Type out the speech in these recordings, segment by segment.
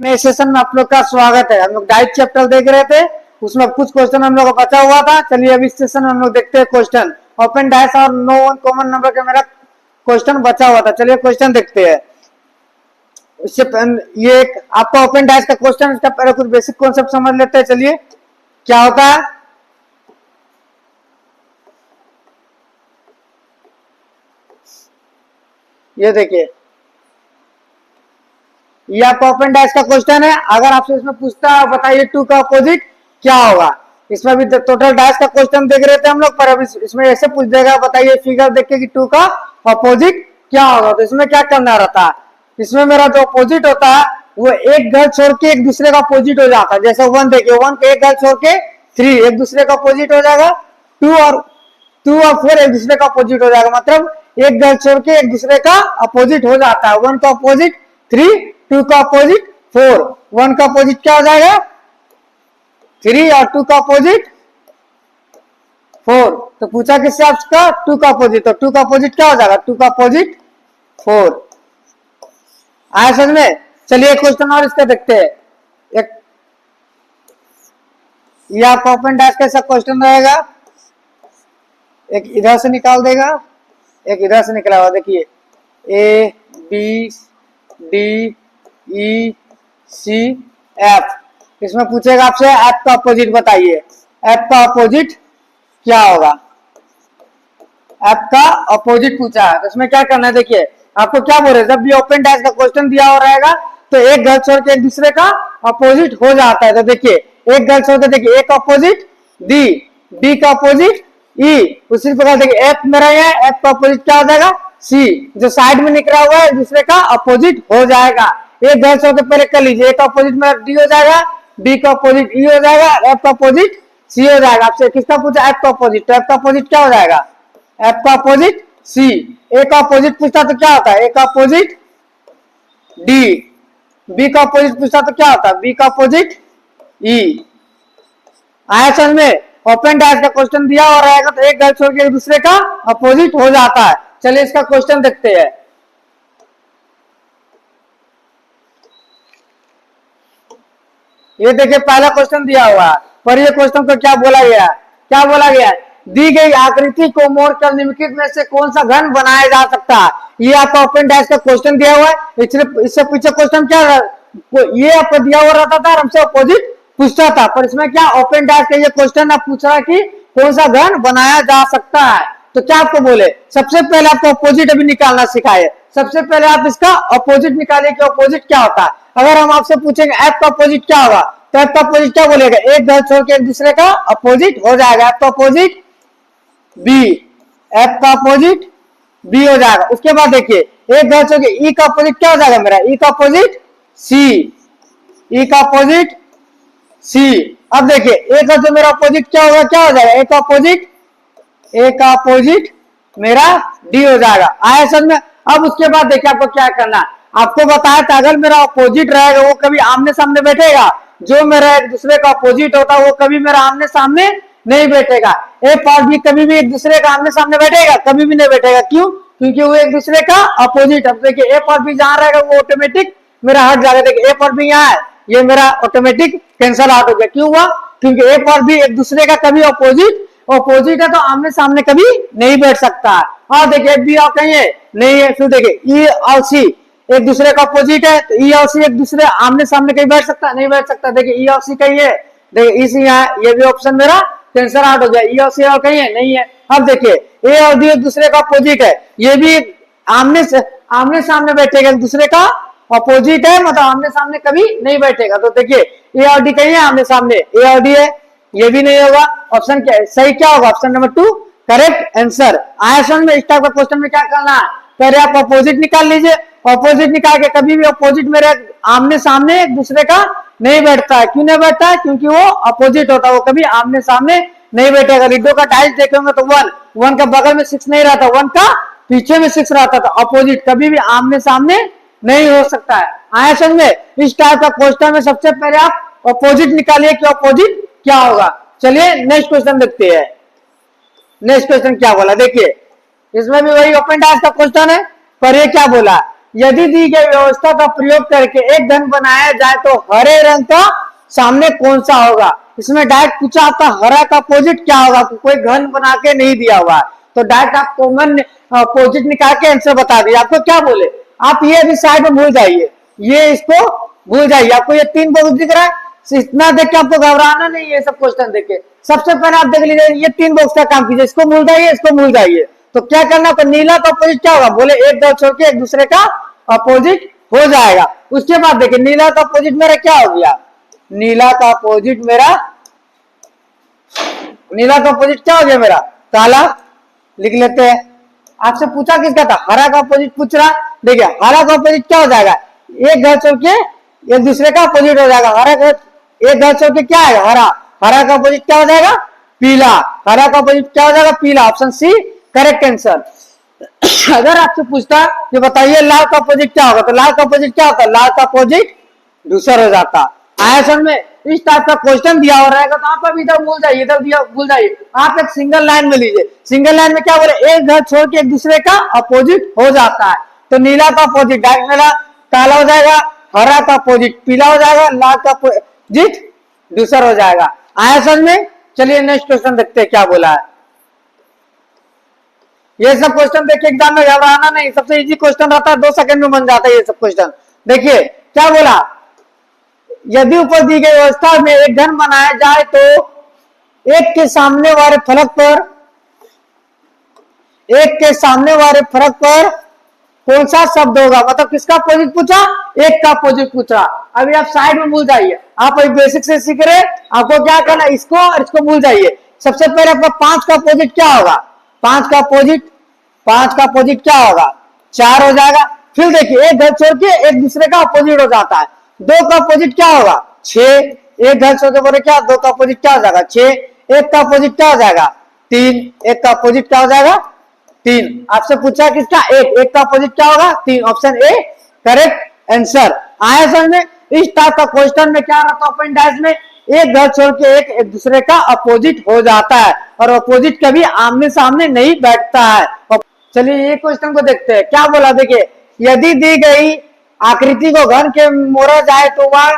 नए सेशन में आप लोग का स्वागत है। हम लोग डाइट चैप्टर देख रहे थे, उसमें कुछ क्वेश्चन हम लोग का बचा हुआ था। चलिए अभी इस सेशन में हम लोग देखते हैं क्वेश्चन। ओपन डैश और नो वन कॉमन नंबर का मेरा क्वेश्चन बचा हुआ था। चलिए क्वेश्चन देखते हैं। इससे ये एक आपका ओपन डैश का क्वेश्चन, इसका पहले कुछ बेसिक कॉन्सेप्ट समझ लेते हैं। चलिए क्या होता है, ये देखिए, ये आपका ओपन डैश का क्वेश्चन है। अगर आपसे इसमें पूछता है बताइए 2 का अपोजिट क्या होगा, इसमें भी टोटल डैश का क्वेश्चन देख रहे थे हम लोग, पर अब इसमें ऐसे पूछ देगा बताइए फिगर देख के कि 2 का अपोजिट क्या होगा। तो इसमें क्या करना रहता है, इसमें मेरा जो अपोजिट होता है वो एक घर छोड़ के एक दूसरे का अपोजिट हो जाता है। जैसे 1 देखिए, 1 के एक घर छोड़ के 3 एक दूसरे का अपोजिट हो जाएगा। 2 और 4 एक दूसरे का अपोजिट हो जाएगा। मतलब एक घर छोड़ के एक दूसरे का अपोजिट हो जाता है। 1 का अपोजिट 3, 2 का अपोजिट 4। 1 का अपोजिट क्या हो जाएगा 3 और 2 का अपोजिट 4। तो पूछा किससे आपका 2 का अपोजिट, तो 2 का अपोजिट क्या हो जाएगा 2 का अपोजिट 4। आया समझ में। चलिए क्वेश्चन और इसका देखते हैं। एक ये आपका ओपन डैश कैसा क्वेश्चन रहेगा, एक इधर से निकाल देगा, एक इधर से निकला हुआ। देखिए A B D E C F, इसमें पूछेगा आपसे एफ का अपोजिट बताइए। एफ का अपोजिट क्या होगा, एफ का अपोजिट पूछा है, तो इसमें क्या करना है। देखिए आपको क्या बोल रहे, जब भी ओपन डैश का क्वेश्चन दिया हो रहेगा तो एक घर छोड़ के एक दूसरे का अपोजिट हो जाता है। तो देखिए एक घर छोड़ के देखिए, ए का अपोजिट डी, डी का अपोजिट ई, उसी प्रकार देखिए एफ मेरा है, एफ का अपोजिट क्या हो जाएगा सी, जो साइड में निकला हुआ है दूसरे का अपोजिट हो जाएगा। एक घर छोड़ के पहले कर लीजिए, ए का अपोजिट मेरा डी हो जाएगा, डी का अपोजिट ई हो जाएगा, एफ का अपोजिट सी हो जाएगा। आपसे किसका पूछा एफ का अपोजिट, तो एफ का अपोजिट क्या हो जाएगा एफ का अपोजिट सी। ए का अपोजिट पूछता तो क्या होता है ए का अपोजिट डी, बी का अपोजिट पूछता तो क्या होता है बी का अपोजिट ई। आया समझ में। ओपन डैश का क्वेश्चन दिया और रहेगा तो एक घर छोड़ के एक दूसरे का अपोजिट हो जाता है। चलिए इसका क्वेश्चन देखते हैं। ये देखिए पहला क्वेश्चन दिया हुआ है, पर ये क्वेश्चन को क्या बोला गया, क्या बोला गया है, दी गई आकृति को मोड़कर निम्नलिखित में से कौन सा घन बनाया जा सकता है। ये आपका ओपन डैश का क्वेश्चन दिया हुआ है। इससे पीछे क्वेश्चन क्या, ये आपको दिया हुआ रहता था, हमसे अपोजिट पूछता था, पर इसमें क्या ओपन डैश का ये क्वेश्चन आप पूछ रहा है कि कौन सा घन बनाया जा सकता है। तो क्या आपको बोले, सबसे पहले आपको अपोजिट अभी निकालना सिखाए। सबसे पहले आप इसका अपोजिट निकालिए कि अपोजिट क्या होता है। अगर हम आपसे पूछेंगे एफ का अपोजिट क्या होगा, तो एफ का अपोजिट क्या बोलेगा, एक घर छोड़ के एक दूसरे का अपोजिट हो जाएगा। एफ का अपोजिट बी, एफ का अपोजिट बी हो जाएगा। उसके बाद देखिए एक घर छोड़ के ई का अपोजिट क्या हो जाएगा मेरा, ई का अपोजिट सी, ई का अपोजिट सी। अब देखिए ए का जो मेरा अपोजिट क्या होगा, क्या हो जाएगा ए का अपोजिट, ए का अपोजिट मेरा डी हो जाएगा। आया समझ में। अब उसके बाद देखिए आपको क्या करना है, आपको बताया था अगर मेरा अपोजिट रहेगा वो कभी आमने सामने बैठेगा, जो मेरा एक दूसरे का अपोजिट होता है वो कभी मेरा आमने सामने नहीं बैठेगा। ए और बी कभी भी एक दूसरे का आमने सामने बैठेगा, कभी भी नहीं बैठेगा। क्यों, क्योंकि वो एक दूसरे का अपोजिट। अब देखिए ए और बी जहां रहेगा वो ऑटोमेटिक मेरा हट जाएगा। देखिए ए और बी यहाँ है, ये मेरा ऑटोमेटिक कैंसल आउट हो गया। क्यों हुआ, क्योंकि ए और बी एक दूसरे का कभी अपोजिट है, तो आमने सामने कभी नहीं बैठ सकता है। और देखिए बी और कहीं है नहीं है। फिर देखिए ई और सी एक दूसरे का अपोजिट है, तो ई और सी एक दूसरे आमने सामने कहीं बैठ सकता नहीं बैठ सकता। देखिए ई और सी कहीं है, देखिए ई सी यहाँ, ये भी ऑप्शन मेरा कैंसल आउट हो गया। ई और सी और कहीं है नहीं है। अब देखिए ए और डी एक दूसरे का अपोजिट है, ये भी आमने सामने बैठेगा, एक दूसरे का अपोजिट है, मतलब आमने सामने कभी नहीं बैठेगा। तो देखिए ए और डी कहीं है आमने सामने, ए और डी है, ये भी नहीं होगा। ऑप्शन क्या सही क्या होगा, ऑप्शन नंबर 2 करेक्ट आंसर। आया समझ में। इस टाइप का क्वेश्चन में क्या करना है, पहले आप अपोजिट निकाल लीजिए। अपोजिट निकाल के कभी भी अपोजिट मेरे आमने सामने एक दूसरे का नहीं बैठता है। क्यों नहीं बैठता है, क्योंकि वो अपोजिट होता है, वो कभी आमने सामने नहीं बैठेगा। लिडो का टाइल्स देखेंगे तो 1 का बगल में 6 नहीं रहता, 1 का पीछे में 6 रहता था। अपोजिट कभी भी आमने सामने नहीं हो सकता है। आया समझ में। इस टाइप का क्वेश्चन में सबसे पहले आप अपोजिट निकालिए कि अपोजिट क्या होगा। चलिए नेक्स्ट क्वेश्चन देखते हैं। नेक्स्ट क्वेश्चन क्या बोला, देखिए इसमें भी वही ओपन डैश का क्वेश्चन है, पर ये क्या बोला, यदि दी गई व्यवस्था का प्रयोग करके एक घन बनाया जाए तो हरे रंग का सामने कौन सा होगा। इसमें डायरेक्ट पूछा आपका हरा का अपोजिट क्या होगा, कोई घन बना के नहीं दिया हुआ, तो डायरेक्ट आप कॉमन अपोजिट निकाल के आंसर बता दिए। आपको क्या बोले, आप ये भी साइड में भूल जाइए, ये इसको भूल जाइए। आपको ये 3 बॉक्स दिख रहा है, इतना देख के आपको घबराना नहीं है। सब क्वेश्चन देख के सबसे पहले आप देख लीजिए, ये 3 बॉक्स का काम कीजिए, इसको भूल जाइए, इसको भूल जाइए। तो क्या करना, तो नीला का अपोजिट क्या होगा, बोले एक घर छोड़ के एक दूसरे का अपोजिट हो जाएगा। उसके बाद देखिए नीला का अपोजिट मेरा क्या हो गया, नीला का अपोजिट मेरा, नीला का अपोजिट क्या हो गया मेरा, काला। लिख लेते हैं। आपसे पूछा किसका था, हरा का अपोजिट पूछ रहा। देखिए हरा का अपोजिट क्या हो जाएगा, एक घर छोड़ के एक दूसरे का अपोजिट हो जाएगा। हरा का एक घर छोड़ के क्या है, हरा, हरा का अपोजिट क्या हो जाएगा, पीला। हरा का अपोजिट क्या हो जाएगा, पीला। Option C correct answer. अगर आपसे पूछता कि बताइए लाल का अपोजिट क्या होगा, तो लाल का अपोजिट क्या होता है, लाल का अपोजिट धूसर हो जाता। आया समझ में। इस टाइप का क्वेश्चन दिया हो रहेगा तो आप अब इधर भूल जाइए, इधर दिया भूल जाइए। आप एक सिंगल लाइन में लीजिए, सिंगल लाइन में क्या बोले, एक घर छोड़ के एक दूसरे का अपोजिट हो जाता है। तो नीला का अपोजिट डायरेक्ट मेरा काला हो जाएगा, हरा का अपोजिट पीला हो जाएगा, लाल का अपोजिट धूसर हो जाएगा। आया समझ में। चलिए नेक्स्ट क्वेश्चन देखते हैं क्या बोला है। ये सब क्वेश्चन देखिए एग्जाम में घबराना नहीं, सबसे इजी क्वेश्चन रहता है, 2 सेकंड में बन जाता है ये सब क्वेश्चन। देखिए क्या बोला, यदि ऊपर दी गई व्यवस्था में एक घन बनाया जाए तो एक के सामने वाले फलक पर, एक के सामने वाले फलक पर कौन सा शब्द होगा, मतलब किसका अपोजिट पूछा, एक का अपोजिट पूछा। अभी आप साइड में भूल जाइए, आप अभी बेसिक से सीख रहे, आपको क्या करना, इसको और इसको भूल जाइए। सबसे पहले आपका 5 का अपोजिट क्या होगा, 5 का अपोजिट, 5 का अपोजिट क्या होगा, 4 हो जाएगा। फिर देखिए एक घर छोड़ के एक दूसरे का अपोजिट हो जाता है। 2 का अपोजिट क्या होगा, 6। एक घर छोड़ के बोले क्या, 2 का अपोजिट क्या हो जाएगा, 6। एक का अपोजिट क्या हो जाएगा, 3। एक का अपोजिट क्या हो जाएगा, 3। आपसे पूछा किसका, एक का अपोजिट क्या होगा, 3। Option A correct answer. आया समझ में। इस टाइप का क्वेश्चन में क्या रहता है, ओपन डायस में एक घर छोड़ के एक दूसरे का अपोजिट हो जाता है, और अपोजिट कभी आमने सामने नहीं बैठता है। चलिए ये क्वेश्चन को देखते हैं क्या बोला। देखिए यदि दी गई आकृति को घन के मोड़ा जाए तो वह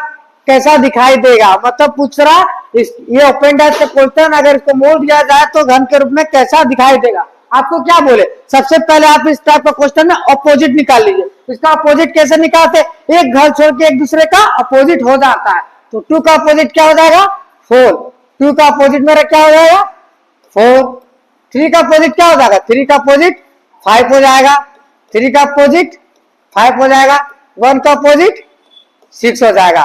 कैसा दिखाई देगा, मतलब पूछ रहा ये ओपन डायस का क्वेश्चन, अगर इसको मोड़ दिया जाए तो घन के रूप में कैसा दिखाई देगा। आपको क्या बोले, सबसे पहले आप इस टाइप का क्वेश्चन में अपोजिट निकाल लीजिए। इसका अपोजिट कैसे निकालते, एक घर छोड़ के एक दूसरे का अपोजिट हो जाता है। तो 2 का अपोजिट क्या हो जाएगा, 4। 2 का अपोजिट मेरा क्या हो जाएगा, 4। 3 का अपोजिट क्या हो जाएगा, 3 का अपोजिट 5 हो जाएगा। 3 का अपोजिट 5 हो जाएगा। 1 का अपोजिट 6 हो जाएगा।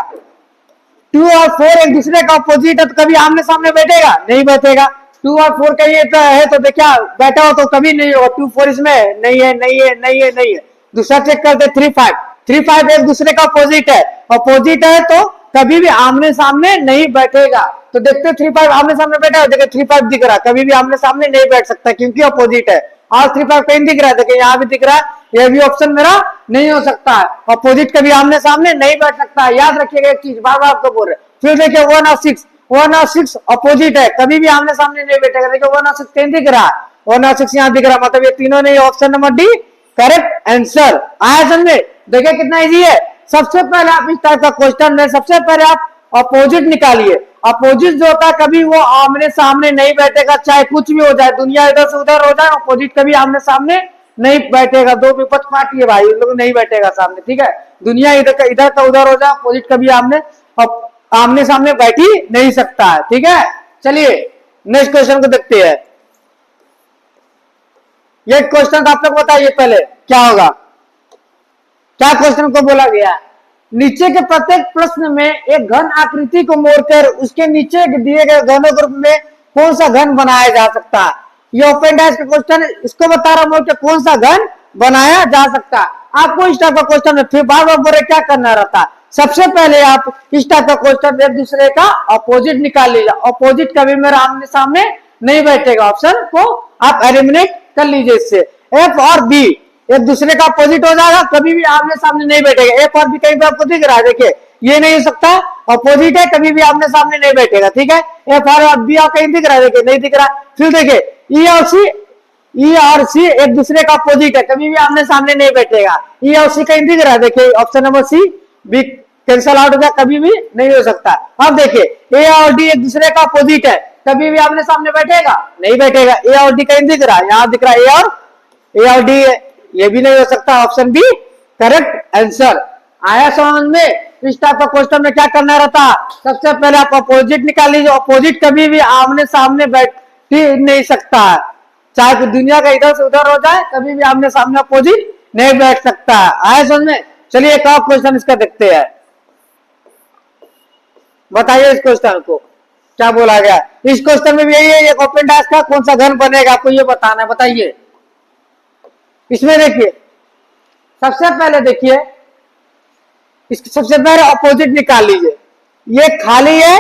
2 और 4 एक दूसरे का अपोजिट है, तो कभी आमने सामने बैठेगा, नहीं बैठेगा। 2 और 4 का ये है तो देखा बैठा हो तो कभी नहीं होगा। 2 4 इसमें नहीं है, नहीं है, नहीं है, नहीं है। दूसरा चेक करते 3 5। 3 5 एक दूसरे का अपोजिट है, अपोजिट है तो कभी भी आमने सामने नहीं बैठेगा। तो देखते 3 5 आमने सामने बैठा है, देखिए 3 5 दिख रहा है, कभी भी आमने सामने नहीं बैठ सकता क्योंकि अपोजिट है। और 3 5 कहीं दिख रहा है, देखिए यहाँ भी दिख रहा है, यह भी ऑप्शन मेरा नहीं हो सकता है। अपोजिट कभी आमने सामने नहीं बैठ सकता है, याद रखिएगा एक चीज, बार बार आपको बोल रहे। फिर देखिए 1 और 6, 1 और 6 अपोजिट है, कभी भी आमने सामने नहीं बैठेगा। देखिए 1 और 6 कहीं दिख रहा है, 1 और 6 यहाँ दिख रहा है, मतलब ये तीनों नहीं, option number D correct answer. आया समझे। देखिए कितना इजी है। सबसे पहले आप इस टाइप का क्वेश्चन में सबसे पहले आप अपोजिट निकालिए। अपोजिट जो होता है कभी वो आमने सामने नहीं बैठेगा, चाहे कुछ भी हो जाए, दुनिया इधर से उधर हो जाए, अपोजिट कभी आमने सामने नहीं बैठेगा। 2 विपक्ष पार्टी है भाई, लोग नहीं बैठेगा सामने, ठीक है। दुनिया इधर का उधर हो जाए, अपोजिट कभी आमने सामने बैठ ही नहीं सकता है, ठीक है। चलिए नेक्स्ट क्वेश्चन को देखते हैं। ये क्वेश्चन आप लोग बताइए पहले क्या होगा, क्या क्वेश्चन को बोला गया। नीचे के प्रत्येक प्रश्न में एक घन आकृति को मोड़कर उसके नीचे दिए गए घनों ग्रुप में कौन सा घन बनाया जा सकता है। ये ओपन डायस का क्वेश्चन है, इसको बता रहा हूं कि कौन सा घन बनाया जा सकता है। आपको इस टाइप का क्वेश्चन में फिर बार बार बोले क्या करना रहता है। सबसे पहले आप इस टाइप का क्वेश्चन एक दूसरे का अपोजिट निकाल लीजिए। अपोजिट कभी मेरा आमने सामने नहीं बैठेगा, ऑप्शन को आप एलिमिनेट कर लीजिए। इससे एफ और बी एक दूसरे का अपोजिट हो जाएगा, कभी भी आमने सामने नहीं बैठेगा। एफ और बी कहीं पे आपको दिख रहा है, देखिए ये नहीं हो सकता, अपोजिट है, कभी भी आमने सामने नहीं बैठेगा, ठीक है। एफ और बी और कहीं दिख रहा है, देखिए नहीं दिख रहा। फिर देखिए ई और सी ई और सी एक दूसरे का अपोजिट है, कभी भी आमने सामने नहीं बैठेगा। ई और सी कहीं दिख रहा है, देखिए option number C B cancel out हो गया, कभी भी नहीं हो सकता। अब देखिए ए और डी एक दूसरे का अपोजिट है, कभी भी आमने सामने बैठेगा नहीं बैठेगा। ए और डी कहीं दिख रहा है, यहाँ दिख रहा है ए और डी है, ये भी नहीं हो सकता। Option B correct answer. आया समझ में? इस टाइप का क्वेश्चन में क्या करना रहता, सबसे पहले आप अपोजिट निकाल लीजिए। अपोजिट कभी भी आमने सामने बैठ ही नहीं सकता है, चाहे तो दुनिया का इधर से उधर हो जाए, कभी भी आमने सामने अपोजिट नहीं बैठ सकता है। आया समझ में? चलिए एक और क्वेश्चन इसका देखते हैं। बताइए इस क्वेश्चन को क्या बोला गया। इस क्वेश्चन में भी यही है, एक ओपन डैश का कौन सा घन बनेगा, आपको ये बताना है। बताइए इसमें देखिए, सबसे पहले देखिए, सबसे पहले अपोजिट निकाल लीजिए। ये खाली है,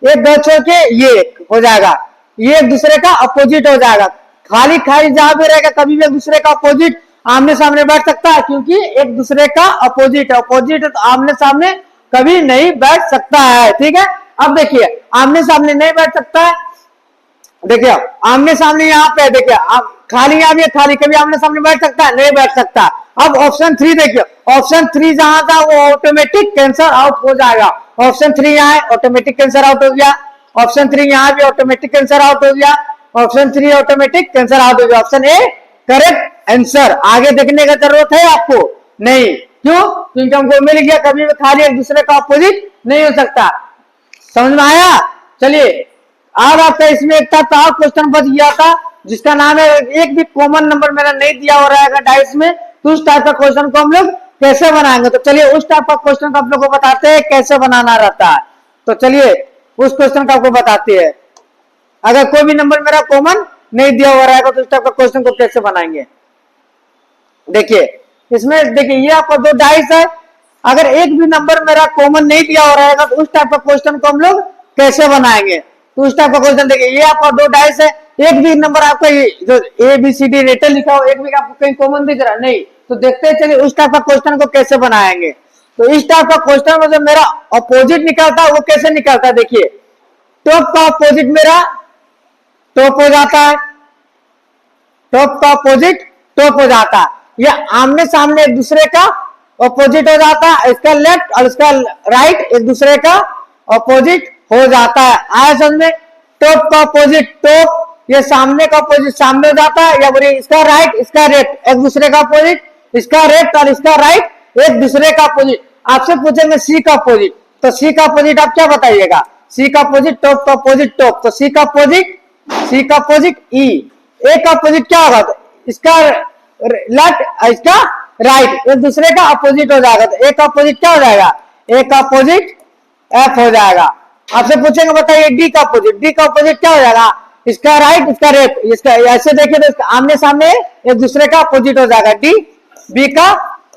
ये दो छोड़ के ये हो जाएगा, ये एक दूसरे का अपोजिट हो जाएगा। खाली खाली जहां भी रहेगा कभी भी एक दूसरे का अपोजिट आमने सामने बैठ सकता है, क्योंकि एक दूसरे का अपोजिट है। अपोजिट तो आमने सामने कभी नहीं बैठ सकता है। ठीक है, अब देखिए आमने सामने नहीं बैठ सकता है, देखिए आमने सामने यहाँ पे देखिए, आप खाली यहाँ भी खाली, कभी आमने सामने बैठ सकता है नहीं बैठ सकता। अब ऑप्शन 3 देखिए, ऑप्शन 3 जहां था वो ऑटोमेटिक कैंसर आउट हो जाएगा। ऑप्शन 3 यहाँ है, ऑटोमेटिक कैंसर आउट हो गया। ऑप्शन 3 यहाँ भी ऑटोमेटिक कैंसर आउट हो गया। ऑप्शन 3 ऑटोमेटिक कैंसर आउट हो गया। Option A correct answer. आगे देखने का जरूरत है आपको नहीं, क्यों? क्योंकि हमको मिल गया, कभी भी खाली एक दूसरे का अपोजिट नहीं हो सकता। समझ में आया? चलिए अब आपका इसमें एक था क्वेश्चन बच गया था, जिसका नाम है, एक भी कॉमन नंबर मेरा नहीं दिया हो रहेगा डाइस में, तो उस टाइप का क्वेश्चन को हम लोग कैसे बनाएंगे। तो चलिए उस टाइप का क्वेश्चन को आप लोग को बताते हैं कैसे बनाना रहता है। तो चलिए उस क्वेश्चन का आपको बताते हैं। अगर कोई भी नंबर मेरा कॉमन नहीं दिया हो रहेगा तो उस टाइप का क्वेश्चन को कैसे बनाएंगे। देखिए इसमें देखिए, ये आपका दो डाइस है, अगर एक भी नंबर मेरा कॉमन नहीं दिया हो रहेगा तो उस टाइप का क्वेश्चन को हम लोग कैसे बनाएंगे। तो उस टाइप का क्वेश्चन देखिए, ये आपका दो डाइस है, एक भी नंबर आपका जो A B C D letter लिखा हो, एक भी आपको कहीं कॉमन दिख रहा नहीं, तो देखते हैं चलिए उस टाइप का क्वेश्चन को कैसे बनाएंगे। तो इस टाइप का क्वेश्चन में जो मेरा अपोजिट निकलता है वो कैसे निकलता है, देखिए टॉप का अपोजिट मेरा टॉप हो जाता है, टॉप का अपोजिट टॉप हो जाता है, ये आमने सामने एक दूसरे का अपोजिट हो जाता है। इसका लेफ्ट और इसका राइट एक दूसरे का अपोजिट हो जाता है। आया समझ में? टॉप का अपोजिट टॉप, ये सामने का अपोजिट सामने हो जाता है, या बोलिए इसका राइट इसका लेफ्ट एक दूसरे का अपोजिट, इसका लेफ्ट और इसका राइट एक दूसरे का अपोजिट। आपसे पूछेंगे सी का अपोजिट, तो सी का अपोजिट आप क्या बताइएगा? सी का अपोजिट टॉप का अपोजिट टॉप, तो सी का अपोजिट ई। ए का अपोजिट क्या होगा? तो इसका लेफ्ट इसका राइट एक दूसरे का अपोजिट हो जाएगा, तो ए का अपोजिट क्या हो जाएगा? ए का अपोजिट एफ हो जाएगा। आपसे पूछेंगे बताइए डी का अपोजिट क्या हो जाएगा? इसका राइट इसका लेफ्ट, इसका ऐसे देखिए तो इसका आमने सामने एक दूसरे का अपोजिट हो जाएगा, डी बी का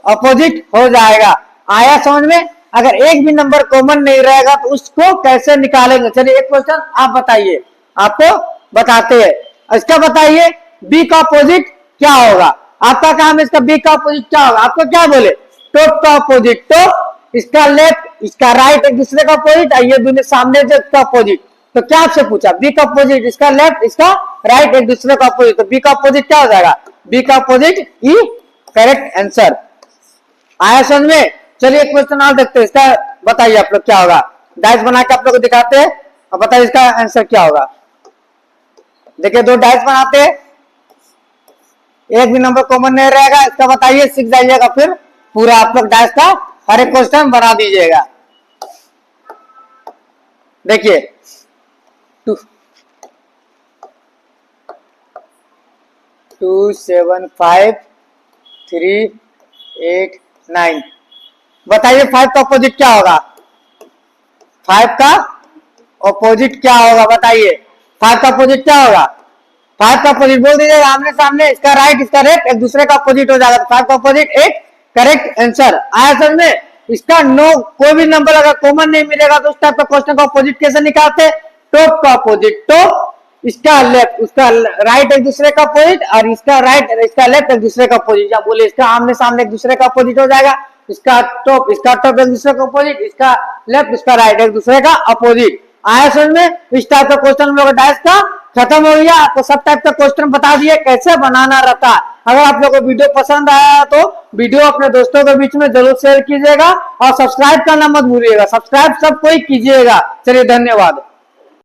अपोजिट हो जाएगा। आया समझ में? अगर एक भी नंबर कॉमन नहीं रहेगा तो उसको कैसे निकालेंगे। चलिए एक क्वेश्चन आप बताइए, आपको बताते हैं। इसका बताइए बी का अपोजिट क्या होगा? आपका काम है इसका बी का अपोजिट क्या होगा, आपको क्या बोले? टॉप का अपोजिट टॉप, इसका लेफ्ट इसका राइट एक दूसरे का अपोजिट, ये दोनों सामने जो इसका अपोजिट। तो क्या आपसे पूछा? बी का अपोजिट इसका लेफ्ट इसका राइट एक दूसरे का अपोजिट, तो बी का अपोजिट क्या हो जाएगा? बी का अपोजिट ई करेक्ट आंसर। आया समझ में? चलिए क्वेश्चन और देखते हैं, इसका बताइए आप लोग क्या होगा। डाइस बना के आप लोग को दिखाते हैं और बताइए इसका आंसर क्या होगा। देखिए दो डाइस बनाते हैं, एक भी नंबर कॉमन नहीं रहेगा, इसका बताइए, सीख जाइएगा, फिर पूरा आप लोग डाइस का हर एक क्वेश्चन बना दीजिएगा। देखिए 2 7 5 3 8 9, बताइए 5 का अपोजिट क्या होगा? 5 का अपोजिट क्या होगा बताइए? 5 का अपोजिट क्या होगा? 5 का अपोजिट बोल दीजिएगा, आमने सामने इसका राइट इसका लेफ्ट एक दूसरे का अपोजिट हो जाएगा, 5 का अपोजिट एक करेक्ट आंसर। आया समझ में? इसका नो कोई भी नंबर अगर कॉमन नहीं मिलेगा तो उस टाइप का क्वेश्चन का अपोजिट कैसे निकालते? टॉप का अपोजिट टॉप, इसका लेफ्ट उसका राइट एक दूसरे का अपोजिट, और इसका राइट इसका लेफ्ट एक दूसरे का अपोजिट। या बोले इसका आमने सामने एक दूसरे का अपोजिट हो जाएगा, इसका टॉप एक दूसरे का अपोजिट, इसका लेफ्ट इसका राइट एक दूसरे का अपोजिट। आया समझ में? इस टाइप का क्वेश्चन हम लोग डाइस का खत्म हो गया। आपको सब टाइप का क्वेश्चन बता दिए कैसे बनाना रहता है। अगर आप लोगों को वीडियो पसंद आया तो वीडियो अपने दोस्तों के बीच में जरूर शेयर कीजिएगा और सब्सक्राइब करना मत भूलिएगा। सब्सक्राइब सब कोई कीजिएगा। चलिए धन्यवाद।